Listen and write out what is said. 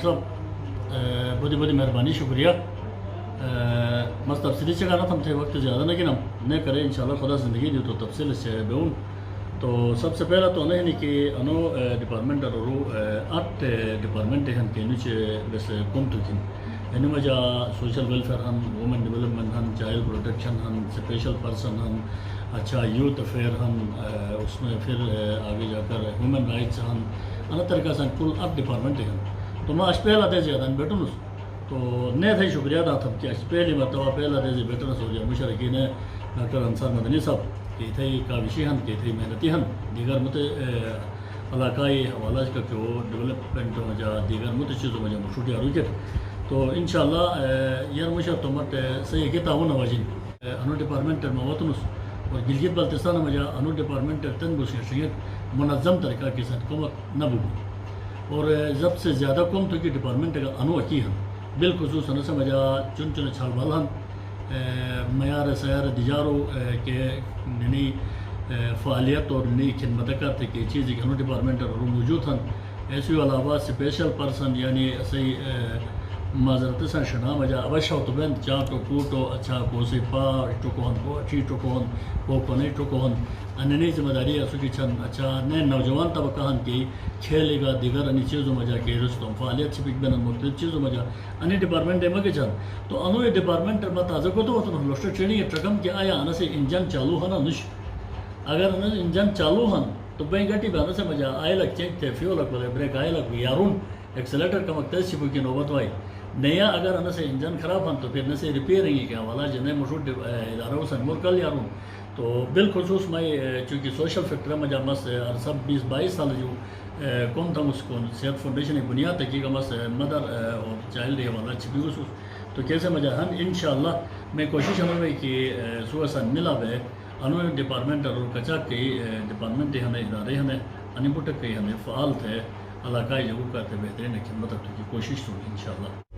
Doctor صاحب بڑی بڑی مہربانی شکریہ. بس تفصیلی چکانا تھا تھے وقت زیادہ لیکن ہم نہیں کرے انشاءاللہ خدا زندگی دی تو تفصیل سے بیون. تو سب سے پہلا تو نہیں کہ انو ڈپارٹمنٹ رو 8 ڈپارٹمنٹ ہیں کہ نیچے بس کم تو کن یعنی مجھا سوشل ویلفیئر ہن وومن ڈیولپمنٹ ہن چائلڈ پروٹیکشن ہن اسپیشل پرسن ہن اچھا یوتھ افیئر ہن اس میں پھر آگے جا کر ہیومن رائٹس ہن اللہ طریقہ سے کل 8 ڈپارٹمنٹ ہیں. تو میں پہلا دے زیادہ بیٹھوں تو نہیں تھا شکریہ ادا تھا کہ پہلی مرتبہ پہلا دے بیٹھنا سو جائے مشرقین ڈاکٹر انصار مدنی صاحب کہ تھے کاوشی ہن کہ تھے محنتی ہن دیگر مت علاقائی حوالہ کا کہ وہ ڈیولپمنٹ ہو جا دیگر مت چیزوں میں جب چھوٹی روکٹ تو انشاءاللہ یار مشر تو مت صحیح کہ تعاون واجن انو ڈپارٹمنٹ موتنس اور گلگت بلتستان میں جا انو ڈپارٹمنٹ تن گوشت منظم طریقہ کے ساتھ کمک نہ بگو اور سب سے زیادہ کم تو کہ ڈپارٹمنٹ کا انو اکی ہن بالخصوص ہن سے مجھا چن چن چھال بال ہن معیار سیار دیجارو کے نئی فعالیت اور نئی خدمت کرتے کہ چیز انو ڈپارٹمنٹ موجود ہن. ایسے علاوہ اسپیشل پرسن یعنی صحیح معذرت سے شنا مجھا اوشہ تو بین چاہ تو کوٹو اچھا کوسی پا ٹوکوہن کو اچھی ٹوکوہن کو نہیں ٹوکوہن اننی ذمہ داری سوچی چھن اچھا نئے نوجوان طبقہ ہن کی کھیلے گا دیگر انی چیزوں میں جا کے رستم فعالیت سے بین مختلف چیزوں میں جا انی ڈپارٹمنٹ میں کے چھن تو انو یہ ڈپارٹمنٹ میں تازہ کو تو ہوتا لوشٹر ٹریننگ ٹرکم کہ آیا آنا سے انجن چالو ہنا نش اگر انجن چالو ہن تو بین گٹی بانا سے مجھا آئے لگ چینک تھے فیول لگ بلے بریک آئے لگ یارون ایکسلیٹر کا مقتض چپو کی نوبت وائی نیا اگر ان سے انجن خراب ہن تو پھر نہ سے ریپیئرنگ کیا والا جنہیں مشہور اداروں سے مرکل یاروں تو بالخصوص میں چونکہ سوشل فیکٹر میں جب مس سب 20-22 سال جو کون تھا اس کو صحت فاؤنڈیشن کی بنیاد تکی کا مس مدر اور چائلڈ والا چھپی خصوص تو کیسے مجھا ہن انشاءاللہ میں کوشش ہوں میں کہ صبح سے ملا بے انو ڈپارٹمنٹ اور کچاک کے ڈپارٹمنٹ ہمیں ادارے ہمیں انپوٹک کے ہمیں فعال تھے علاقائی جگہوں کا بہترین خدمت کی کوشش ہوگی انشاءاللہ.